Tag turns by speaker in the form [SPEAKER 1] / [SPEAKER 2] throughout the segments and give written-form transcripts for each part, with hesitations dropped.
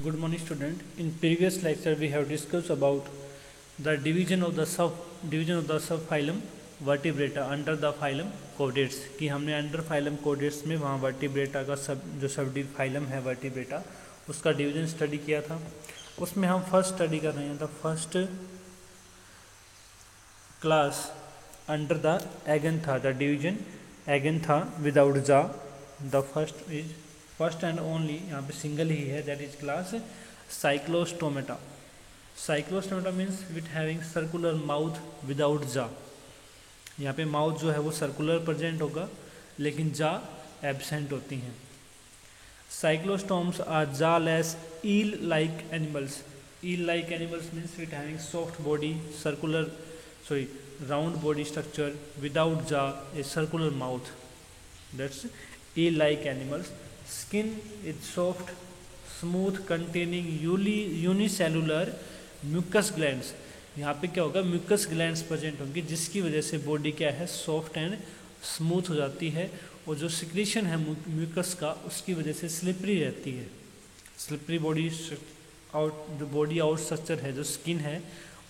[SPEAKER 1] Good morning, student. In previous lecture, we have discussed about the division of the subphylum Vertebrata under the phylum Chordates. कि हमने under phylum Chordates में वहाँ vertebrata का जो सब phylum है vertebrata उसका डिवीजन स्टडी किया था. उसमें हम फर्स्ट स्टडी कर रहे हैं the first class under the agnatha, the division agnatha without jaw. The first and only यहाँ पे सिंगल ही है, that is class cyclostomata. Cyclostomata means with having circular mouth without jaw. यहाँ पे माउथ जो है वो सर्कुलर प्रेजेंट होगा लेकिन जा एब्सेंट होती हैं. Cyclostomes are jaw less eel like animals. Eel like animals means with having soft body, round body structure without jaw, a circular mouth. That's eel like animals. Skin is soft, smooth, containing unicellular mucus glands. यहाँ पे क्या होगा, mucus glands present होंगी जिसकी वजह से body क्या है सॉफ्ट एंड स्मूथ हो जाती है और जो सिक्रीशन है म्यूकस का उसकी वजह से स्लिपरी रहती है. स्लिपरी बॉडी जो बॉडी आउट स्ट्रक्चर है, जो स्किन है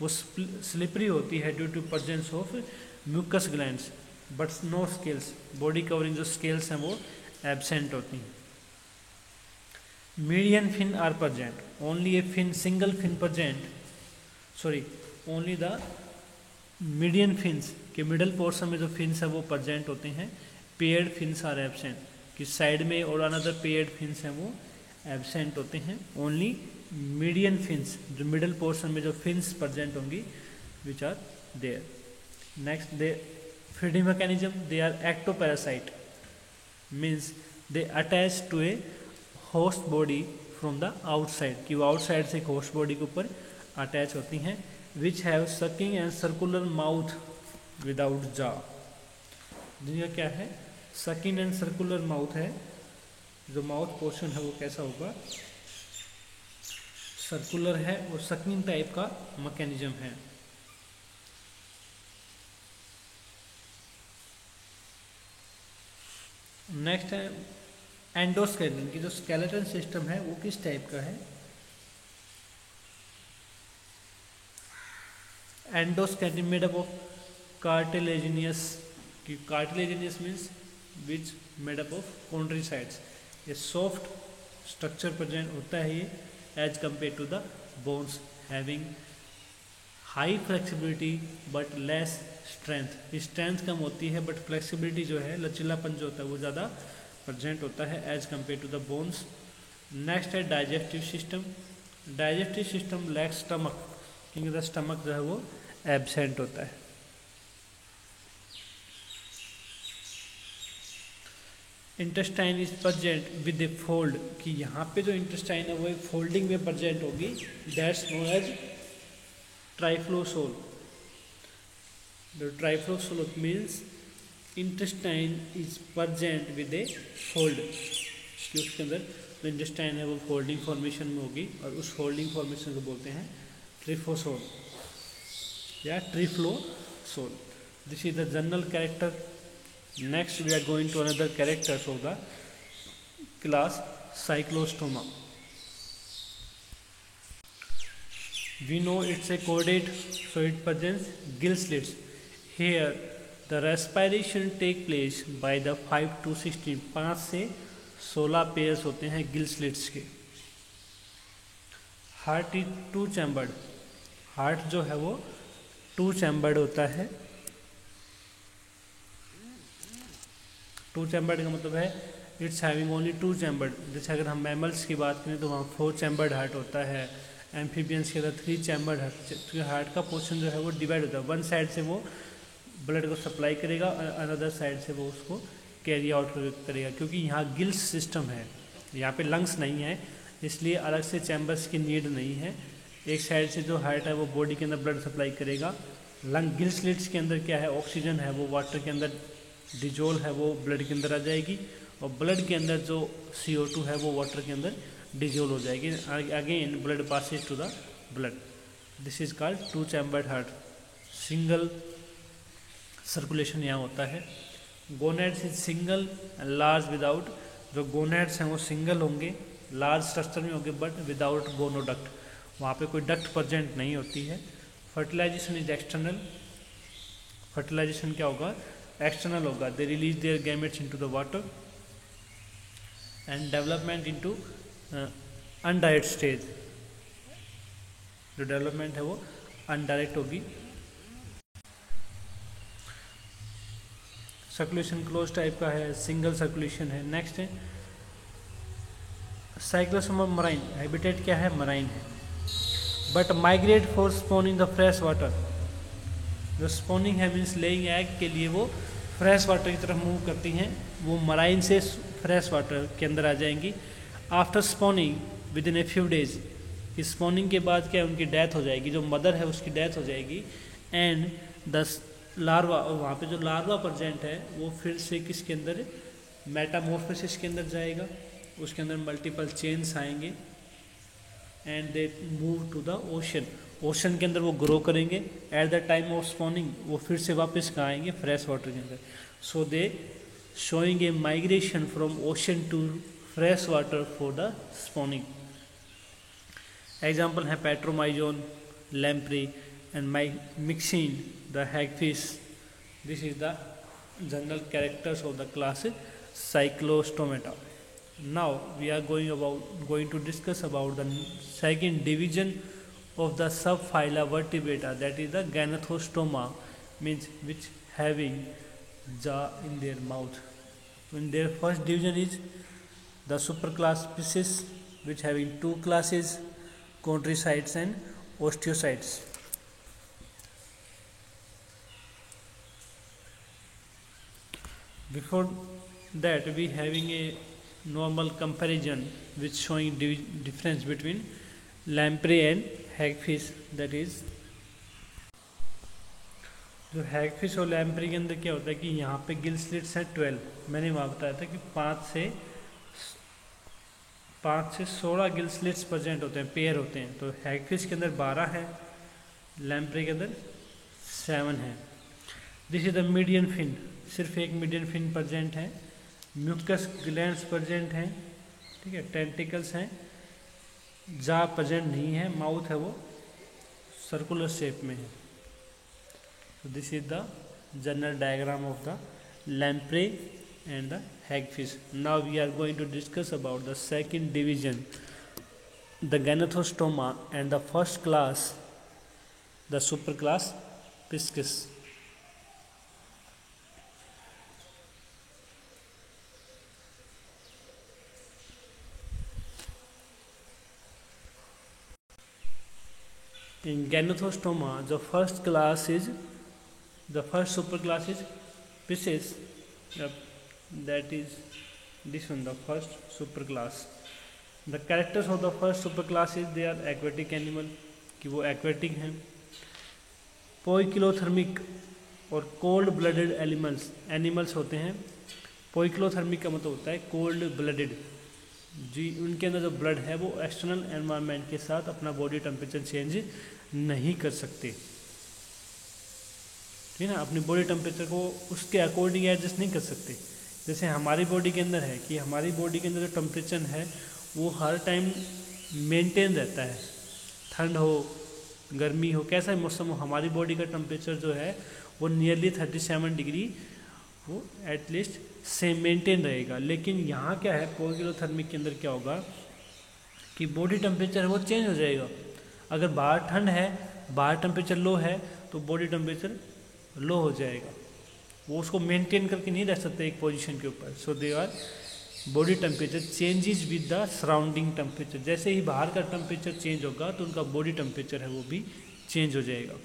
[SPEAKER 1] वो स्लिपरी होती है due to presence of mucus glands. But no scales, body covering जो स्केल्स हैं वो एब्सेंट होती हैं. Median fin are present, only a fin, single fin present, only the median fins के मिडल पोर्शन में जो फिन्स है वो प्रेजेंट होते हैं. पेयर्ड फिन्स आर एब्सेंट, कि साइड में और अनदर पेयर्ड फिन्स हैं वो एब्सेंट होते हैं. ओनली मीडियन फिन्स, जो मिडल पोर्शन में जो फिन्स प्रेजेंट होंगी which are there. Next they feeding mechanism, they are ectoparasite, means they attach to a host body from the outside, कि वो outside से एक host body के ऊपर attach होती हैं. which have sucking and circular mouth without jaw. जिनका क्या है sucking and circular mouth है, जो mouth portion है वो कैसा होगा सर्कुलर है और sucking टाइप का मैकेनिज्म है. नेक्स्ट है एंडोस्केलेटन, की जो स्केलेटन सिस्टम है वो किस टाइप का है. Endoskeleton made up of cartilaginous, की cartilaginous means which made up of chondrocytes. ये सॉफ्ट स्ट्रक्चर प्रेजेंट होता है ये as compare to the bones, having high flexibility but less strength. Strength कम होती है बट फ्लेक्सिबिलिटी जो है, लचीलापन जो होता है वो ज़्यादा प्रेजेंट होता है as compare to the bones. Next है digestive system. Digestive system lacks stomach, क्योंकि द स्टमक जो है वो एब्सेंट होता है. Intestine is present with a fold, कि यहाँ पे जो इंटेस्टाइन है वो एक फोल्डिंग में प्रेजेंट होगी. That's known as typhlosole. The trifloxolot means intestine is present with a fold, कि उसके अंदर जो इंटेस्टाइन है वो फोल्डिंग फॉर्मेशन में होगी और उस फोल्डिंग फॉर्मेशन को बोलते हैं ट्रिफोसोल या typhlosole. This is the general character. Next we are going to another characters of the class cyclostoma. We know it's a chordate, so it presents gill slits. Here the respiration take place by the 5 to 16, 5 से 16 pairs होते हैं gill slits के. Heart is 2 chambered. Heart जो है वो 2 chambered होता है. 2 chambered का मतलब है इट्स हैविंग ओनली 2 चैम्बर्ड. जैसे अगर हम मैमल्स की बात करें तो वहाँ 4 चैम्बर्ड हार्ट होता है. एम्फीबियंस के अंदर 3 चैम्बर्ड हार्ट. हार्ट का पोर्शन जो है वो डिवाइड होता है. वन साइड से वो ब्लड को सप्लाई करेगा और अनदर साइड से वो उसको कैरी आउट करेगा. क्योंकि यहाँ गिल्स सिस्टम है, यहाँ पे लंग्स नहीं है, इसलिए अलग से चैम्बर्स की नीड नहीं है. एक साइड से जो हार्ट है वो बॉडी के अंदर ब्लड सप्लाई करेगा. लंग गिल स्लिट्स के अंदर क्या है, ऑक्सीजन है वो वाटर के अंदर डिजोल्व है वो ब्लड के अंदर आ जाएगी और ब्लड के अंदर जो CO2 है वो वाटर के अंदर डिजोल्व हो जाएगी. Again blood passes to the blood. This is called 2 chambered heart. Single circulation यहाँ होता है. Gonads is single and large without, जो गोनेड्स हैं वो सिंगल होंगे लार्ज स्ट्रक्चर में होंगे बट विदाउट गोनोडक्ट, वहाँ पे कोई डक्ट प्रेजेंट नहीं होती है। फर्टिलाइजेशन इज एक्सटर्नल, फर्टिलाइजेशन क्या होगा, एक्सटर्नल होगा। They release their gametes into the water and development into indirect stage, जो डेवलपमेंट है वो अनडायरेक्ट होगी। सर्कुलेशन क्लोज टाइप का है, सिंगल सर्कुलेशन है। नेक्स्ट है साइक्लोसोम मराइन, हैबिटेट क्या है, मराइन है, but migrate for spawning the fresh water. जो स्पॉनिंग है मीन्स लेइंग एग के लिए वो फ्रेश वाटर की तरफ मूव करती हैं, वो मराइन से फ्रेश वाटर के अंदर आ जाएंगी। After spawning with in a few days, इस स्पॉनिंग के बाद क्या उनकी डेथ हो जाएगी, जो मदर है उसकी डेथ हो जाएगी। एंड द लार्वा, और वहाँ पे जो लार्वा प्रेजेंट है वो फिर से किसके अंदर, मेटामॉर्फोसिस के अंदर जाएगा, उसके अंदर मल्टीपल चेन्स आएंगे and they move to the ocean, ocean के अंदर वो ग्रो करेंगे। At the time of spawning वो फिर से वापस कहाँ आएंगे, फ्रेश वाटर के अंदर। So they showing a migration from ocean to fresh water for the spawning. Example है petromyzon, lamprey and myxine the hagfish. This is the general characters of the class cyclostomata. Now we are going to discuss about the second division of the subphyla vertebrata, that is the Ganathostoma, means which having jaw in their mouth. In their first division is the superclass species which having two classes, chondrocytes and osteocytes. Before that we having a normal comparison which showing difference between lamprey and hagfish, that is जो hagfish और lamprey के अंदर क्या होता है कि यहाँ पे गिल स्लिट्स हैं 12, मैंने वहाँ बताया था कि 5 से 16 गिल स्लिट्स प्रेजेंट होते हैं, पेयर होते हैं। तो हैगफिश के अंदर 12 है, लैम्प्री के अंदर 7 है। This is the median fin, सिर्फ एक मीडियन फिन प्रेजेंट है। म्यूकस ग्लैंड्स प्रेजेंट हैं, ठीक है, टेंटिकल्स हैं, जा प्रेजेंट नहीं है, माउथ है वो सर्कुलर शेप में है। तो this is the general diagram of the lamprey and the hagfish. Now we are going to discuss about the second division, the gnathostoma and the first class, the super class pisces. In Ganathostoma, the first superclass is Pisces. That is this one, the first superclass. The characters of the first superclass is they are aquatic animal, कि वो aquatic हैं, poikilothermic और cold blooded animals होते हैं. poikilothermic का मतलब होता है cold blooded, जी उनके अंदर जो ब्लड है वो एक्सटर्नल एनवायरनमेंट के साथ अपना बॉडी टेम्परेचर चेंज नहीं कर सकते, ठीक है ना, अपनी बॉडी टेम्परेचर को उसके अकॉर्डिंग एडजस्ट नहीं कर सकते। जैसे हमारी बॉडी के अंदर है कि हमारी बॉडी के अंदर जो टेम्परेचर है वो हर टाइम मेंटेन रहता है, ठंड हो गर्मी हो कैसा मौसम हो, हमारी बॉडी का टेम्परेचर जो है वो नियरली 37 डिग्री वो एटलीस्ट सेम मेंटेन रहेगा। लेकिन यहाँ क्या है, पोइकिलोथर्मिक के अंदर क्या होगा कि बॉडी टेम्परेचर वो चेंज हो जाएगा। अगर बाहर ठंड है, बाहर टेम्परेचर लो है तो बॉडी टेम्परेचर लो हो जाएगा, वो उसको मेंटेन करके नहीं रह सकते एक पोजीशन के ऊपर। So they are body temperature changes with the surrounding temperature, जैसे ही बाहर का टेम्परेचर चेंज होगा तो उनका बॉडी टेम्परेचर है वो भी चेंज हो जाएगा।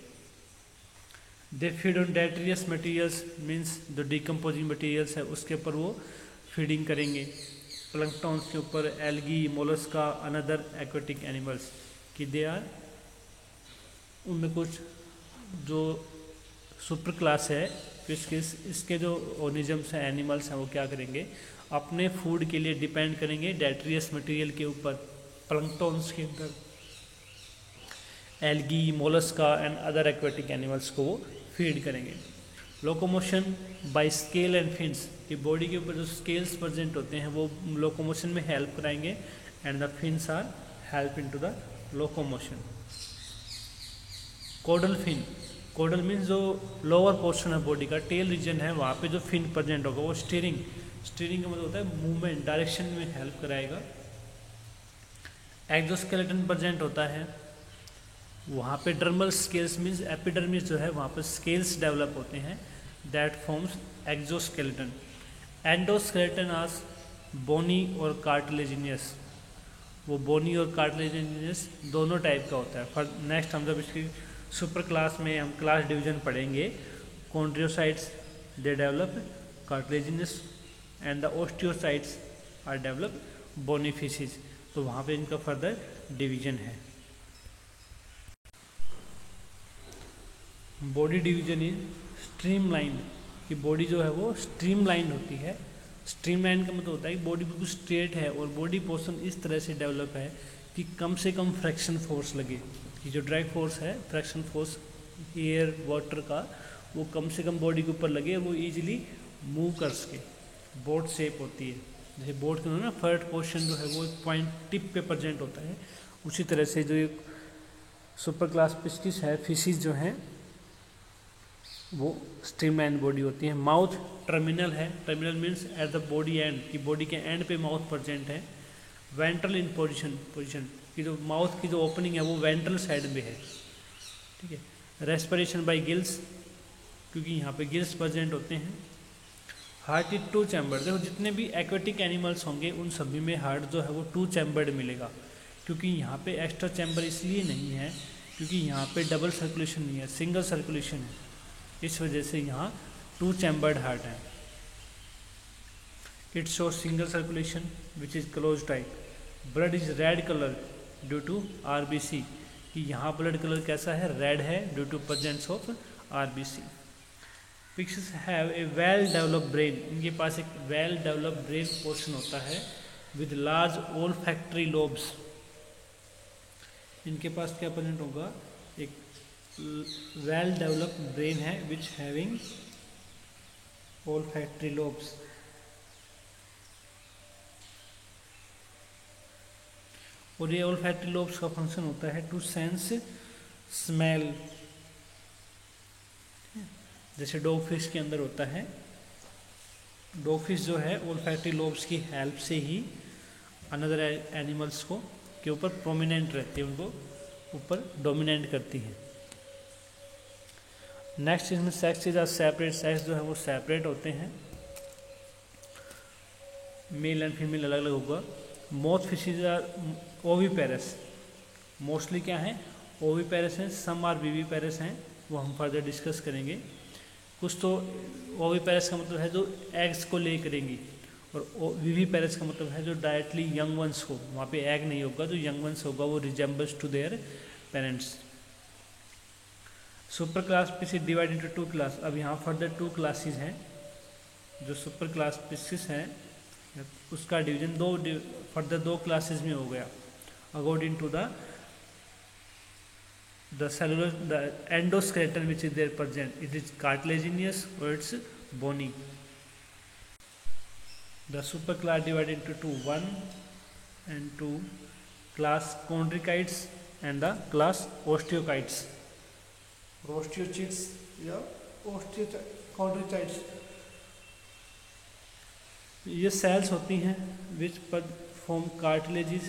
[SPEAKER 1] They feed on detritus materials, means जो डिकम्पोजिंग मटेरियल्स है उसके ऊपर वो फीडिंग करेंगे। प्लैंक्टन्स के ऊपर, algae, mollusca, another aquatic animals कि दे आर, उनमें कुछ जो सुपर क्लास है इसके जो ऑर्गेनिजम्स हैं, एनिमल्स हैं, वो क्या करेंगे अपने फूड के लिए डिपेंड करेंगे डाइटेरियस मटेरियल के ऊपर, प्लैंक्टन्स के अंदर algae, mollusca and other aquatic animals को वो फीड करेंगे। Locomotion by scale and fins, कि बॉडी के ऊपर जो स्केल्स प्रेजेंट होते हैं वो लोकोमोशन में हेल्प कराएंगे and the fins are help in to the locomotion. Caudal fin, caudal means जो लोअर पोर्शन है बॉडी का, टेल रीजन है, वहाँ पे जो फिन प्रेजेंट होगा वो स्टीयरिंग का मतलब होता है मूवमेंट, डायरेक्शन में हेल्प कराएगा। एक्सोस्केलेटन प्रेजेंट होता है, वहाँ पे डर्मल स्केल्स मीन्स एपिडर्मिस जो है वहाँ पे स्केल्स डेवलप होते हैं, दैट फॉर्म्स एक्सोस्केलेटन। एंडोस्केलेटन आस बोनी और कार्टिलेजिनियस, वो बोनी और कार्टिलेजिनियस दोनों टाइप का होता है। फॉर नेक्स्ट हम जब इसकी सुपर क्लास में हम क्लास डिवीजन पढ़ेंगे, chondrocytes they develop cartilaginous and the osteocytes are develop bony fishes, तो वहाँ पे इनका फर्दर डिवीजन है। बॉडी डिवीजन इज स्ट्रीमलाइन, कि बॉडी जो है वो स्ट्रीमलाइन होती है। स्ट्रीमलाइन का मतलब होता है कि बॉडी बिल्कुल स्ट्रेट है और बॉडी पोर्शन इस तरह से डेवलप है कि कम से कम फ्रैक्शन फोर्स लगे, कि जो ड्रैग फोर्स है, फ्रैक्शन फोर्स एयर वाटर का, वो कम से कम बॉडी के ऊपर लगे, वो इजीली मूव कर सके। बोट शेप होती है, जैसे बोट के ना फर्स्ट पोर्शन जो है वो एक पॉइंट टिप पे प्रेजेंट होता है, उसी तरह से जो एक सुपर क्लास पिस्टिस है, फिशेज जो हैं वो स्ट्रीमलाइन बॉडी होती है। माउथ टर्मिनल है, terminal means at the body and, कि बॉडी के एंड पे माउथ प्रेजेंट है। वेंट्रल इन पोजिशन की जो माउथ की जो ओपनिंग है वो वेंट्रल साइड में है, ठीक है। रेस्पिरेशन बाय गिल्स, क्योंकि यहाँ पे गिल्स प्रेजेंट होते हैं। हार्ट इज 2 चैम्बर, देखो जितने भी एक्वेटिक एनिमल्स होंगे उन सभी में हार्ट जो है वो 2 चैम्बर्ड मिलेगा, क्योंकि यहाँ पे एक्स्ट्रा चैम्बर इसलिए नहीं है क्योंकि यहाँ पे डबल सर्कुलेशन नहीं है, सिंगल सर्कुलेशन है, इस वजह से यहाँ 2 चैम्बर्ड हार्ट है। It show single circulation which is close type. Blood is red colour due to RBC, कि यहाँ ब्लड कलर कैसा है, रेड है, due to presence of RBC। Pisces have a well developed brain, इनके पास एक well developed brain portion होता है विद लार्ज ओल्फैक्टरी लोब्स। इनके पास क्या प्रेजेंट होगा, एक वेल डेवलप्ड ब्रेन है विच हैविंग ओल्फैक्टरी लोब्स। और ये ओल्फैक्टरी लोब्स का फंक्शन होता है टू सेंस स्मेल, जैसे डॉग फिश के अंदर होता है। डॉग फिश जो है ओल्फैक्टरी लोब्स की हेल्प से ही अनदर एनिमल्स को के ऊपर प्रोमिनेंट रहती है, उनको ऊपर डोमिनेंट करती है। नेक्स्ट इसमें सेक्स आर सेपरेट, सेक्स जो है वो सेपरेट होते हैं, मेल एंड फीमेल अलग अलग होगा। Most fishes are oviparous, mostly क्या है, ओविपेरस हैं, सम आर विविपेरस हैं, वो हम फर्दर डिस्कस करेंगे। कुछ तो ओविपेरस का मतलब है जो एग्स को ले करेंगी, और विविपेरस का मतलब है जो डायरेक्टली यंग वंस को, वहाँ पे एग नहीं होगा, जो यंग वंस होगा वो resembles to their parents. Super class species divide into 2 class, अब यहाँ फर्दर 2 क्लासेस हैं। जो सुपर क्लास स्पीसीज हैं उसका डिवीजन फर्दर 2 क्लासेस में हो गया, according to the cellular, the endoskeleton which is there present, it is cartilaginous or it's bony. The superclass divided into 2, 1 and 2, class chondrichites and the class osteochites. Osteochites या chondrichites, ये sales होती हैं which form cartilages,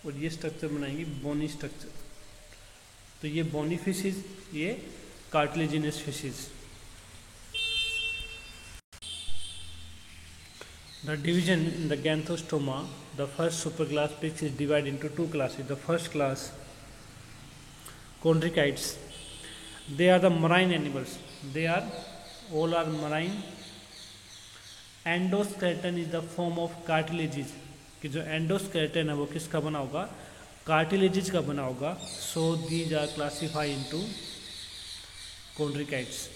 [SPEAKER 1] और ये structure बनाएंगे बोनी structure. तो ये bony fishes, ये cartilaginous fishes. The division in the gnathostoma, the first super class pisces is divide into 2 classes. The first class chondrichites, they are the marine animals, they are all are marine. Endoskeleton is the form of cartilages, कि जो endoskeleton है वो किसका बना होगा, cartilages का बना होगा। So these are classify into chondrichthyes.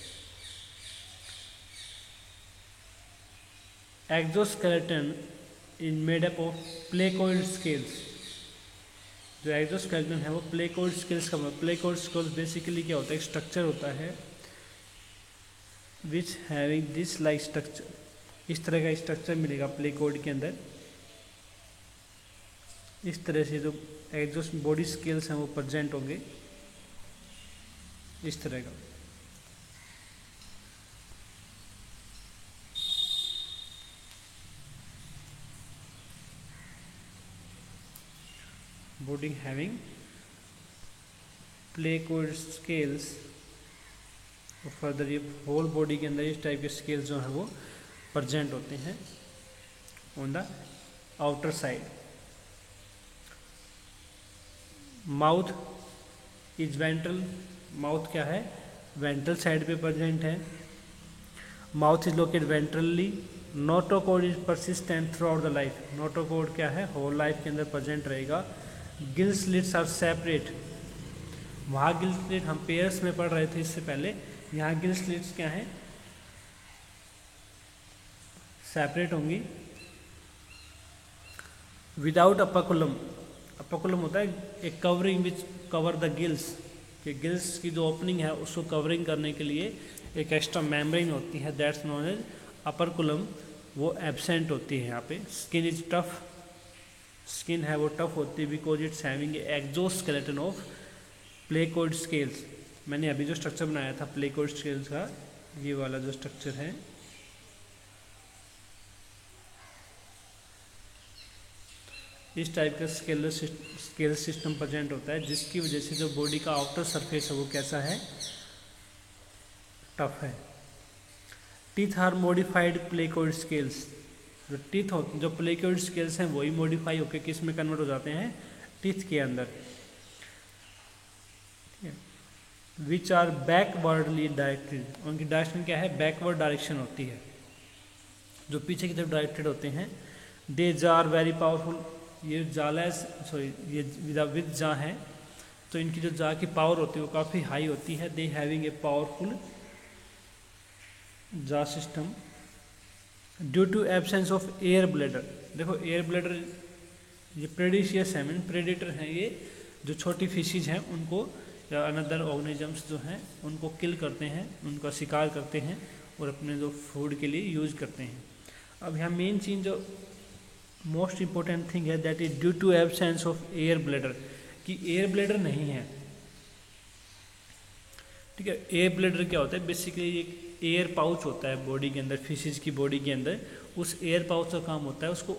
[SPEAKER 1] Exoskeleton is made up of placoid scales, जो एक्सोस्केलेटन है वो प्लेकोइड स्केल्स का, प्लेकोइड स्केल्स बेसिकली क्या होता है, एक स्ट्रक्चर होता है which having this like structure, इस तरह का स्ट्रक्चर मिलेगा प्ले कोड के अंदर। इस तरह से जो बॉडी स्केल्स हैं वो प्रेजेंट होंगे इस तरह का। Body having play code scales, और फर्दर ये होल बॉडी के अंदर इस टाइप के स्केल्स जो हैं वो प्रेजेंट होते हैं on the outer side. Mouth is ventral, mouth क्या है, वेंट्रल साइड पे प्रेजेंट है। Mouth is located ventrally. Notochord is persistent through out the life, notochord क्या है, होल लाइफ के अंदर प्रेजेंट रहेगा। गिल स्लिट्स आर सेपरेट, वहाँ गिल स्लिट हम पेयर्स में पढ़ रहे थे इससे पहले, यहाँ गिल स्लिट्स क्या है, सेपरेट होंगी। विदाउट अपकुलम, अपकुलम होता है एक covering which cover the gills, कि गिल्स की जो ओपनिंग है उसको कवरिंग करने के लिए एक एक्स्ट्रा मेम्ब्रेन होती है, दैट्स नोन एज अपरकुलम, वो एब्सेंट होती है यहाँ पे। स्किन इज टफ, स्किन है वो टफ होती है because it's having exoskeleton of placoid scales. मैंने अभी जो स्ट्रक्चर बनाया था प्लेकोइड स्केल्स का, ये वाला जो स्ट्रक्चर है, इस टाइप का स्केल सिस्टम प्रेजेंट होता है, जिसकी वजह से जो बॉडी का आउटर सरफेस है वो कैसा है, टफ है। Teeth are modified placoid scales, जो टीथ हो, जो प्लेकोइड स्केल्स हैं वही मॉडिफाई होकर किस में कन्वर्ट हो जाते हैं, टीथ के अंदर। विच आर बैकवर्डली डायरेक्टेड, उनकी डायरेक्शन क्या है, बैकवर्ड डायरेक्शन होती है, जो पीछे की तरफ डायरेक्टेड होते हैं। दे जार वेरी पावरफुल, ये जाला सॉरी ये विद जा है तो इनकी जो जा की पावर होती है वो काफ़ी हाई होती है। They having a powerful jaw system due to absence of air bladder. देखो एयर ब्लैडर ये प्रेडिशियस है, मीन प्रेडेटर हैं, ये जो छोटी फिशेज हैं उनको या अनदर ऑर्गेनिजम्स जो हैं उनको किल करते हैं, उनका शिकार करते हैं और अपने जो फूड के लिए यूज करते हैं। अब यहाँ मेन चीज़ जो मोस्ट इम्पोर्टेंट थिंग है that is due to absence of air bladder, कि एयर ब्लैडर नहीं है, ठीक है। एयर ब्लैडर क्या होता है, बेसिकली एक एयर पाउच होता है बॉडी के अंदर, फिशेज की बॉडी के अंदर। उस एयर पाउच का काम होता है उसको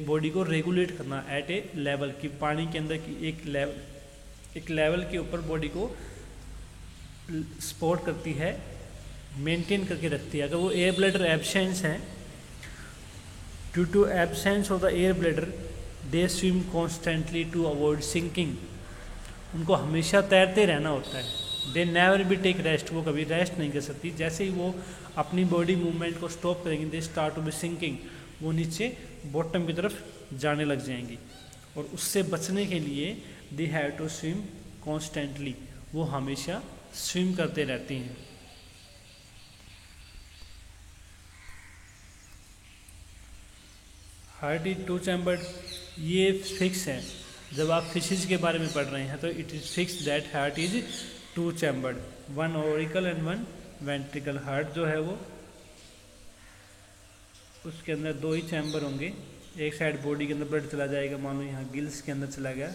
[SPEAKER 1] बॉडी को रेगुलेट करना एट ए लेवल, कि पानी के अंदर की एक लेवल के ऊपर बॉडी को सपोर्ट करती है, मेंटेन करके रखती है। अगर वो एयर ब्लैडर एब्सेंस है, due to absence of the air bladder they swim constantly to avoid sinking, उनको हमेशा तैरते रहना होता है। They never be take rest, वो कभी रेस्ट नहीं कर सकती। जैसे ही वो अपनी बॉडी मूवमेंट को स्टॉप करेंगे they start to be sinking, वो नीचे बॉटम की तरफ जाने लग जाएंगी। और उससे बचने के लिए they have to swim constantly, वो हमेशा स्विम करते रहती हैं। हार्ट इज टू चैम्बर्ड, ये फिक्स है। जब आप फिशेज के बारे में पढ़ रहे हैं तो it is fix that heart is two chambered, one auricle and one ventricle. Heart जो है वो उसके अंदर दो ही चैम्बर होंगे, एक साइड बॉडी के अंदर ब्लड चला जाएगा, मान लो यहाँ गिल्स के अंदर चला गया,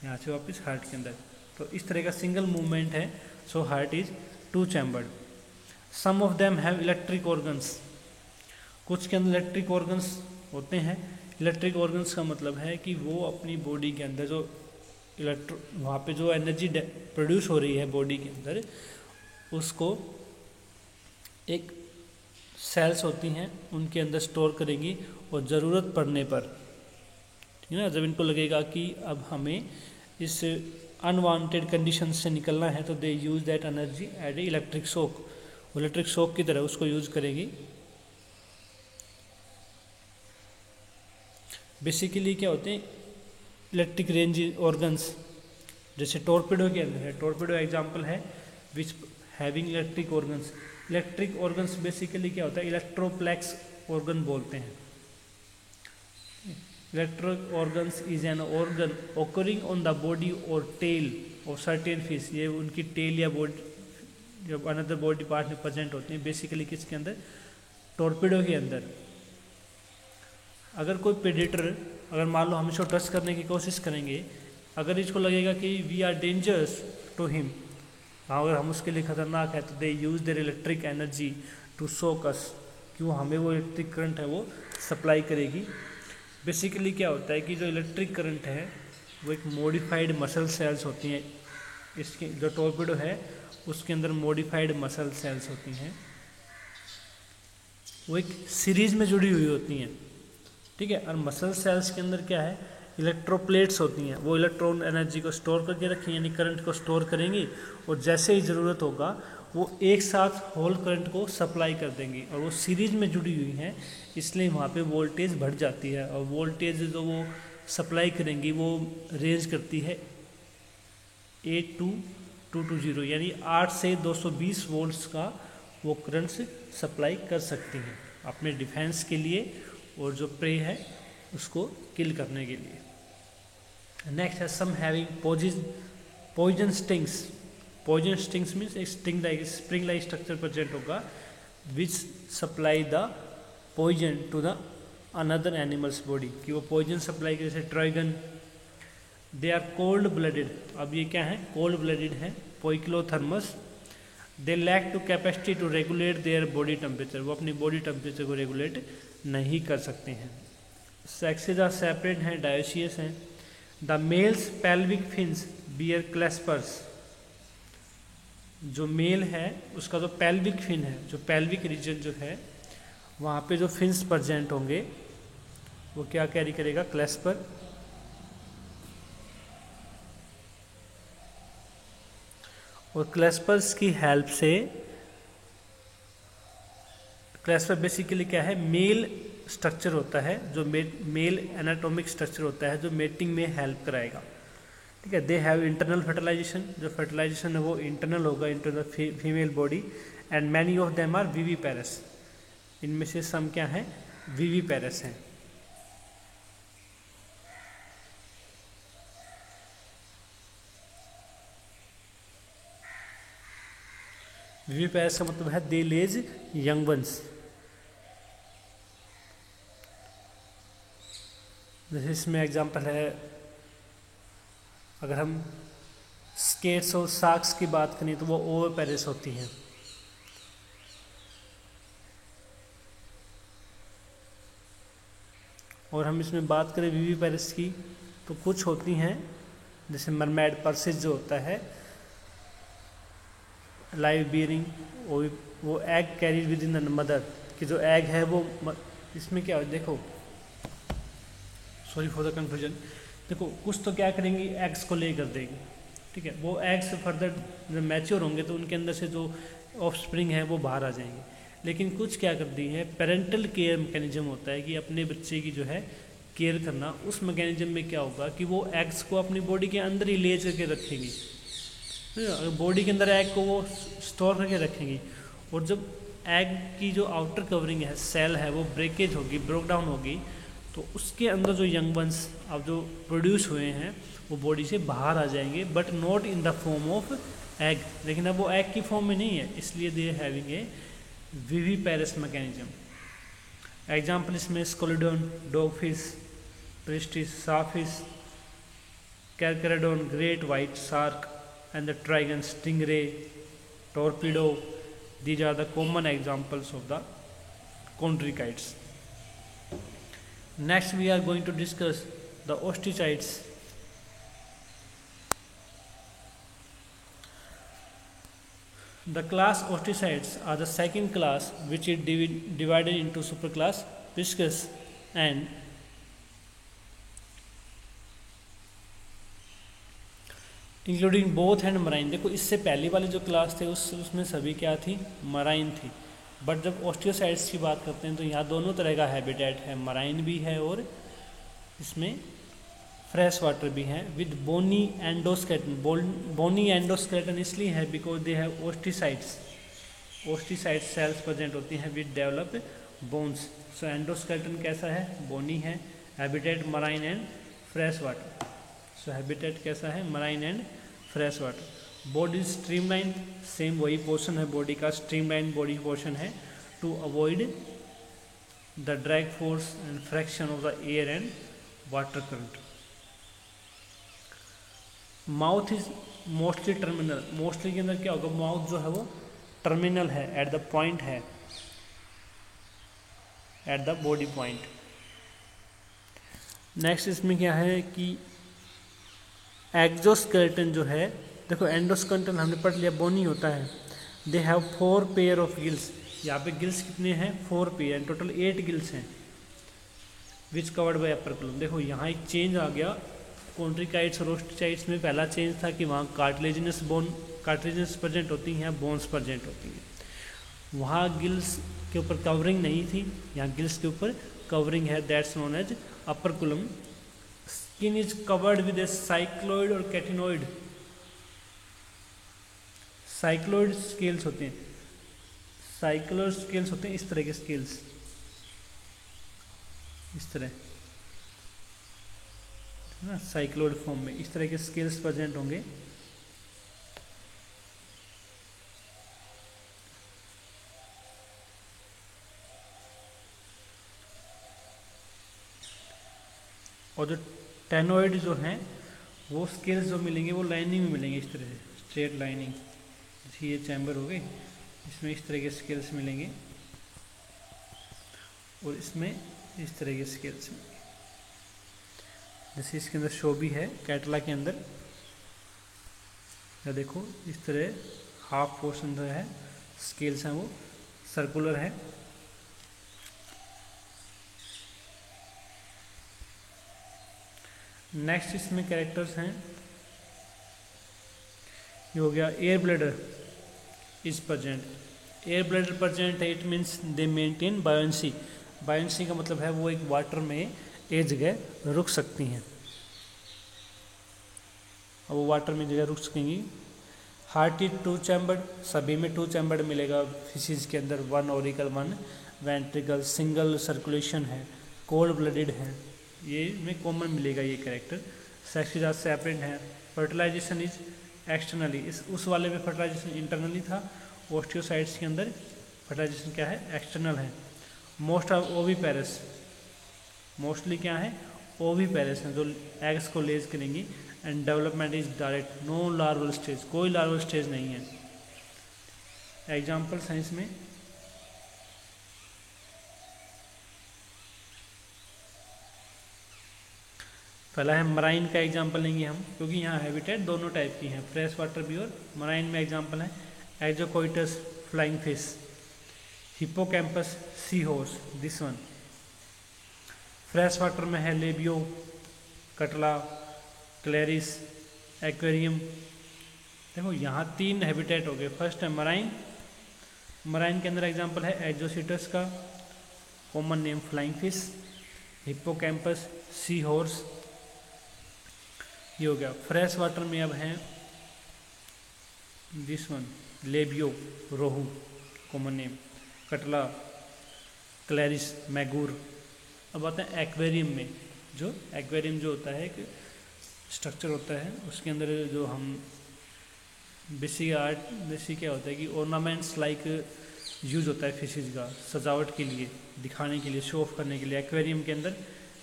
[SPEAKER 1] यहाँ से वापस हार्ट के अंदर, तो इस तरह का सिंगल मूवमेंट है। So heart is two chambered. Some of them have electric organs, कुछ के अंदर इलेक्ट्रिक ऑर्गन्स होते हैं। इलेक्ट्रिक ऑर्गन्स का मतलब है कि वो अपनी बॉडी के अंदर जो वहाँ पे जो एनर्जी प्रोड्यूस हो रही है बॉडी के अंदर, उसको एक सेल्स होती हैं उनके अंदर स्टोर करेंगी, और ज़रूरत पड़ने पर, ठीक है ना, जब इनको लगेगा कि अब हमें इस अनवांटेड कंडीशन से निकलना है तो they use that energy at a electric shock, electric shock की तरह उसको यूज़ करेगी। बेसिकली क्या होते हैं इलेक्ट्रिक रेंज ऑर्गन्स, जैसे टॉर्पेडो के अंदर है, टॉर्पेडो एग्जांपल है which having electric organs. Electric organs basically क्या होता है, इलेक्ट्रोप्लेक्स ऑर्गन बोलते हैं। Electric organs is an organ occurring on the body और टेल ऑफ सर्टेन फिश, ये उनकी टेल या बॉडी जब अनदर बॉडी पार्ट में प्रेजेंट होते हैं। बेसिकली किसके अंदर, टॉर्पेडो के अंदर अगर कोई प्रेडेटर, अगर मान लो हम इसको टच करने की कोशिश करेंगे, अगर इसको लगेगा कि we are dangerous to him, अगर हम उसके लिए खतरनाक है, तो they use their electric energy to shock us, कि वो हमें वो इलेक्ट्रिक करंट है वो सप्लाई करेगी। बेसिकली क्या होता है कि जो इलेक्ट्रिक करंट है वो एक मॉडिफाइड मसल सेल्स होती हैं, इसके जो टॉर्पेडो है उसके अंदर मॉडिफाइड मसल सेल्स होती हैं, वो एक सीरीज में जुड़ी हुई होती हैं, ठीक है। और मसल सेल्स के अंदर क्या है, इलेक्ट्रोप्लेट्स होती हैं, वो इलेक्ट्रॉन एनर्जी को स्टोर करके रखेंगे, यानी करंट को स्टोर करेंगी, और जैसे ही ज़रूरत होगा वो एक साथ होल करंट को सप्लाई कर देंगी, और वो सीरीज में जुड़ी हुई हैं, इसलिए वहाँ पे वोल्टेज बढ़ जाती है, और वोल्टेज जो वो सप्लाई करेंगी वो रेंज करती है 8 to 220, यानी 8 से 220 वोल्ट्स का वो करंट सप्लाई कर सकती हैं अपने डिफेंस के लिए और जो प्रे है उसको किल करने के लिए। नेक्स्ट है some having poison stings. Poison stings means एक sting like spring like structure present होगा which supply the poison to the another animals body, कि वो पॉइजन सप्लाई के, जैसे dragon. They are cold blooded, अब ये क्या है, कोल्ड ब्लडेड है, poikilothermous. They lack to capacity to regulate their body temperature, वो अपनी बॉडी टेम्परेचर को रेगुलेट नहीं कर सकते हैं। सेक्सेस आर सेपरेट हैं, डायोसियस हैं। The males pelvic fins bear claspers, जो मेल है उसका जो पेल्विक फिन है, जो पेल्विक रीजन जो है वहाँ पे जो फिन्स प्रेजेंट होंगे वो क्या कैरी करेगा, क्लेस्पर। और क्लेस्पर्स की हेल्प से, क्लेस्पर बेसिकली क्या है, मेल स्ट्रक्चर होता है, जो मेल एनाटॉमिक स्ट्रक्चर होता है जो मेटिंग में हेल्प कराएगा, ठीक है। दे हैव इंटरनल फर्टिलाइजेशन, जो फर्टिलाइजेशन है वो इंटरनल होगा into the female body, and many of them are viviparous, इनमें से सम क्या है, विविपेरस हैं। विविपेरस का मतलब है दे लेज यंग वंस। जैसे इसमें एग्जांपल है, अगर हम स्केट्स और शार्क्स की बात करें तो वो ओविपेरस होती हैं। और हम इसमें बात करें विविपेरस की तो कुछ होती हैं, जैसे मरमेड पर्सिस जो होता है लाइव बियरिंग, वो egg carry with in the mother, कि जो एग है वो इसमें क्या है, देखो सॉरी फॉर द कन्फ्यूजन, देखो कुछ तो क्या करेंगी, एग्स को ले कर देगी, ठीक है। वो एग्स फर्दर जब मैच्योर होंगे तो उनके अंदर से जो ऑफस्प्रिंग है वो बाहर आ जाएंगे। लेकिन कुछ क्या करती है, पेरेंटल केयर मैकेनिज्म होता है कि अपने बच्चे की जो है केयर करना, उस मैकेनिज्म में क्या होगा कि वो एग्स को अपनी बॉडी के अंदर ही ले करके रखेंगी, बॉडी के अंदर एग को वो स्टोर करके रखेंगी। और जब एग की जो आउटर कवरिंग है, सेल है, वो ब्रेकेज होगी, ब्रोक डाउन होगी, तो उसके अंदर जो यंग वंस अब जो प्रोड्यूस हुए हैं वो बॉडी से बाहर आ जाएंगे, but not in the form of egg, लेकिन अब वो एग की फॉर्म में नहीं है, इसलिए they having a viviparous mechanism. Example इसमें scoliodon, dogfish, pristis, sawfish, carcharodon, great white shark and the dragon, stingray, torpedo, these are the common examples of the chondrichids. Next we are going to discuss the osteichthyes. The class osteichthyes are the second class which is divided into superclass Pisces and including both and marine. देखो इससे पहली वाली जो class थे उसमें सभी क्या थी, मराइन थी, बट जब ओस्टियोसाइट्स की बात करते हैं तो यहाँ दोनों तरह का हैबिटेट है, मराइन भी है और इसमें फ्रेश वाटर भी है, with bony endoskeleton. Bony endoskeleton इसलिए है because they have osteocytes, osteocyte cells present होती हैं with develop bones. So endoskeleton कैसा है, बोनी है, habitat marine and fresh water. So habitat कैसा है, marine and fresh water. Body streamline, same वही पोर्शन है बॉडी का, स्ट्रीमलाइन बॉडी पोर्शन है to avoid the drag force and fraction of the air and water current. Mouth is mostly terminal, mostly के अंदर क्या होगा, माउथ जो है वो टर्मिनल है, एट द पॉइंट है, at the body point. Next इसमें क्या है कि एक्जोस्केलेटन जो है, देखो एंडोस्केलेटन हमने पढ़ लिया बोनी होता है। They have 4 pair of gills, यहाँ पे गिल्स कितने हैं 4 पेयर, टोटल 8 गिल्स हैं, which covered by upper column. देखो यहाँ एक चेंज आ गया, कॉन्ट्रिकाइट्स और ओस्टिसाइट्स में पहला चेंज था कि वहाँ कार्टिलेजिनस बोन, कार्टिलेजिनस प्रेजेंट होती हैं, बोन्स प्रेजेंट होती हैं, वहाँ गिल्स के ऊपर कवरिंग नहीं थी, यहाँ गिल्स के ऊपर कवरिंग है, that's known as upper column. Skin is covered with a cycloid और कैटिनोइड, साइक्लोइड स्केल्स होते हैं, साइक्लोइड स्केल्स होते हैं इस तरह के स्केल्स, इस तरह है ना, साइक्लोइड फॉर्म में इस तरह के स्केल्स प्रेजेंट होंगे। और जो टेनोइड जो हैं वो स्केल्स जो मिलेंगे वो लाइनिंग में मिलेंगे, इस तरह से स्ट्रेट लाइनिंग, जैसे ये चैम्बर हो गए, इसमें इस तरह के स्केल्स मिलेंगे और इसमें इस तरह के स्केल्स मिलेंगे, जैसे इसके अंदर शो भी है कैटला के अंदर, या देखो इस तरह हाफ पोर्शन जो है स्केल्स हैं वो सर्कुलर है। नेक्स्ट इसमें कैरेक्टर्स हैं, ये हो गया air bladder is present, air bladder present है, it means they maintain buoyancy, buoyancy का मतलब है वो एक वाटर में एक जगह रुक सकती हैं, और वो वाटर में जगह रुक सकेंगी। हार्ट इज 2 चैम्बर्ड, सभी में 2 चैम्बर्ड मिलेगा फिशेज के अंदर, 1 ऑरिकल 1 वेंट्रिकल, सिंगल सर्कुलेशन है, कोल्ड ब्लडेड है, ये में कॉमन मिलेगा ये कैरेक्टर। सेक्स इज सेपरेट है, फर्टिलाइजेशन इज एक्सटर्नली, इस उस वाले में फर्टिलाइजेशन इंटरनली था, ओस्टियोसाइट्स के अंदर फर्टिलाइजेशन क्या है एक्सटर्नल है। मोस्ट ऑफ ओवीपेरस, मोस्टली क्या है ओवीपेरस हैं जो एग्स को लेज करेंगी, and development is direct, no larval stage, कोई लार्वल स्टेज नहीं है। एग्जाम्पल्स हैं इसमें, पहला है मराइन का एग्जाम्पल लेंगे हम, क्योंकि यहाँ हैबिटेट दोनों टाइप की हैं, फ्रेश वाटर भी और मराइन में एग्जाम्पल है exocoetus flying fish, hippocampus sea horse, this one. Fresh water में है लेबियो, कटला, क्लेरिस, एक्वेरियम। देखो यहाँ 3 हैबिटेट हो गए, फर्स्ट है मराइन, मराइन के अंदर एग्जाम्पल है एजोसिटस का, common name flying fish, hippocampus sea horse, ये हो गया। फ्रेश वाटर में अब हैं this one labeo, rohu common name, catla, clarias, magur. अब आते हैं एक्वेरियम में, जो एक्वेरियम जो होता है एक स्ट्रक्चर होता है, उसके अंदर जो हम बेसिक आर्ट, बेसिक क्या होता है कि ऑर्नामेंट्स लाइक यूज होता है फिशेज का, सजावट के लिए, दिखाने के लिए, शो ऑफ करने के लिए। एक्वेरियम के अंदर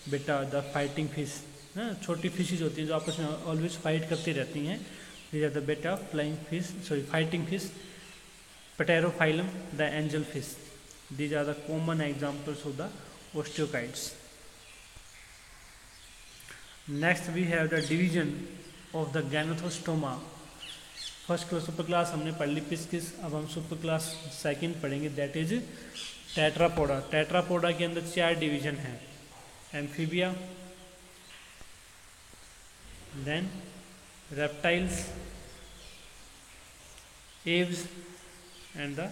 [SPEAKER 1] बेटा द फाइटिंग फिश, ना छोटी फिशेज होती हैं जो आपस में ऑलवेज फाइट करती रहती हैं, these are the betta flying fish, sorry fighting fish. Pterophyllum the angel fish, these are the common examples of the osteocytes. Next we have the division of the gnathostomata. First class super class हमने पढ़ ली pisces, अब हम super class second पढ़ेंगे, that is tetrapoda. Tetrapoda के अंदर 4 division हैं, amphibia, then reptiles, aves and the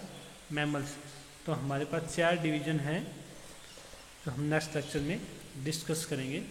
[SPEAKER 1] mammals. तो हमारे पास 4 डिवीजन हैं जो हम नेक्स्ट लेक्चर में डिस्कस करेंगे।